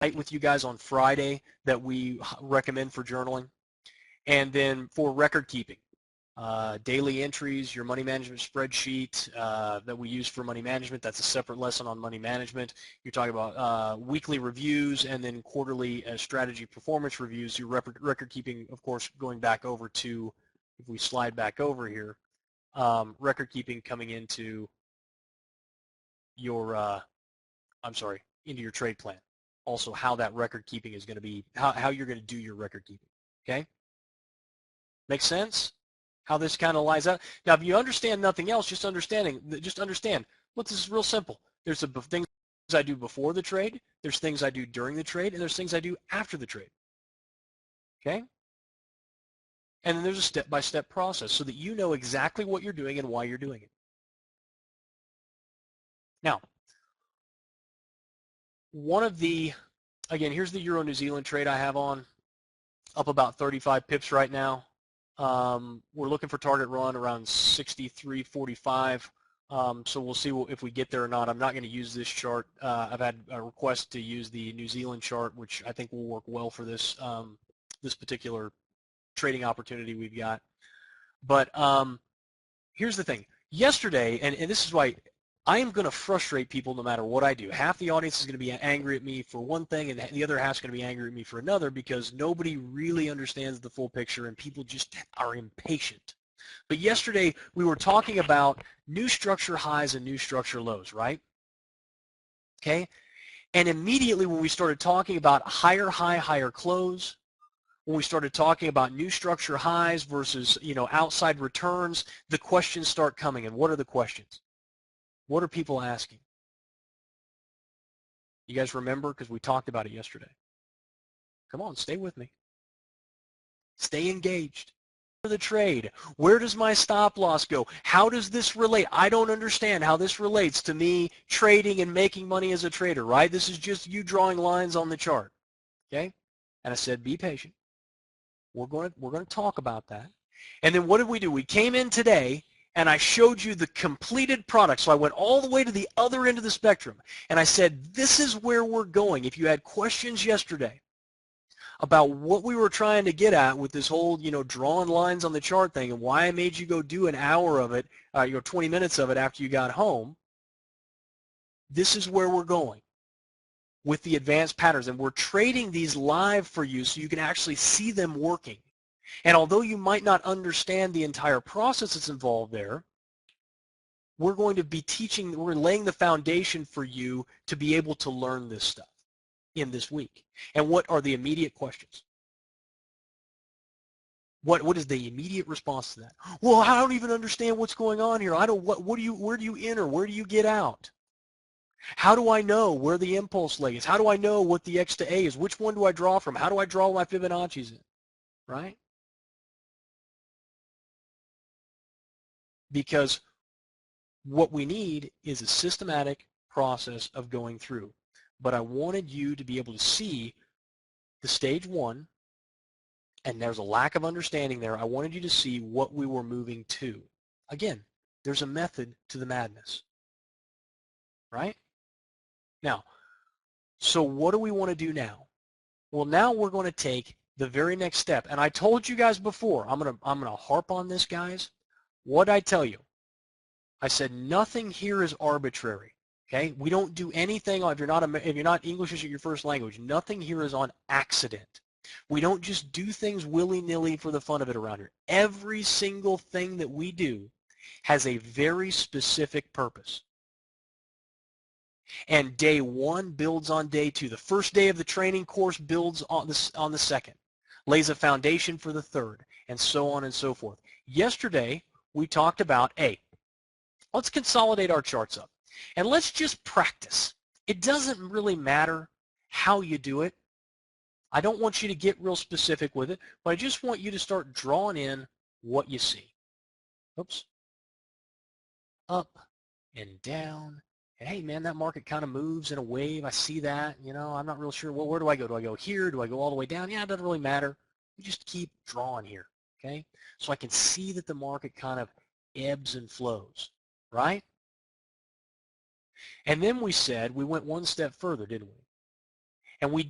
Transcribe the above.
with you guys on Friday that we recommend for journaling. And then for record keeping, daily entries, your money management spreadsheet that we use for money management, that's a separate lesson on money management. You're talking about weekly reviews and then quarterly strategy performance reviews. Your record keeping, of course, going back over to, if we slide back over here, record keeping coming into your, into your trade plan. Also how that record keeping is going to be, how you're going to do your record keeping, okay? Make sense? How this kind of lies out. Now, if you understand nothing else, just understand, look, this is real simple. There's things I do before the trade, there's things I do during the trade, and there's things I do after the trade, okay? And then there's a step-by-step process so that you know exactly what you're doing and why you're doing it. Now, one of the, again, here's the Euro New Zealand trade I have on, up about 35 pips right now. We're looking for target run around 63.45, so we'll see if we get there or not. I'm not going to use this chart. I've had a request to use the New Zealand chart, which I think will work well for this this particular trading opportunity we've got. But here's the thing. Yesterday, and this is why I am going to frustrate people no matter what I do. Half the audience is going to be angry at me for one thing, and the other half is going to be angry at me for another, because nobody really understands the full picture, and people just are impatient. But yesterday, we were talking about new structure highs and new structure lows, right? Okay? And immediately when we started talking about higher high, higher close, when we started talking about new structure highs versus, outside returns, the questions start coming. And what are the questions? What are people asking? You guys remember? Because we talked about it yesterday. Come on, stay with me. Stay engaged. The trade. Where does my stop loss go? How does this relate? I don't understand how this relates to me trading and making money as a trader, right? This is just you drawing lines on the chart. Okay? And I said, be patient. We're going to talk about that. And then what did we do? We came in today and I showed you the completed product. So I went all the way to the other end of the spectrum, and I said, this is where we're going. If you had questions yesterday about what we were trying to get at with this whole, drawing lines on the chart thing, and why I made you go do an hour of it, 20 minutes of it after you got home, this is where we're going with the advanced patterns. And we're trading these live for you so you can actually see them working. And although you might not understand the entire process that's involved there, we're going to be teaching, we're laying the foundation for you to be able to learn this stuff in this week. And what are the immediate questions? What is the immediate response to that? Well, I don't even understand what's going on here. Where do you enter? Where do you get out? How do I know where the impulse leg is? How do I know what the X to A is? Which one do I draw from? How do I draw my Fibonacci's in? Right? Because what we need is a systematic process of going through. But I wanted you to be able to see the stage one, and there's a lack of understanding there. I wanted you to see what we were moving to. Again, there's a method to the madness, right? Now, so what do we want to do now? Well, now we're going to take the very next step. And I told you guys before, I'm going to harp on this, guys. What did I tell you? I said nothing here is arbitrary. Okay? We don't do anything if you're not English as your first language. Nothing here is on accident. We don't just do things willy-nilly for the fun of it around here. Every single thing that we do has a very specific purpose. And day one builds on day two. The first day of the training course builds on the second, lays a foundation for the third, and so on and so forth. Yesterday, we talked about, let's consolidate our charts up, and let's just practice. It doesn't really matter how you do it. I don't want you to get real specific with it, but I just want you to start drawing in what you see. Oops. Up and down. And hey, man, that market kind of moves in a wave. I see that. I'm not real sure. Well, where do I go? Do I go here? Do I go all the way down? Yeah, it doesn't really matter. You just keep drawing here, okay? So I can see that the market kind of ebbs and flows, right? And then we said, we went one step further, didn't we? and we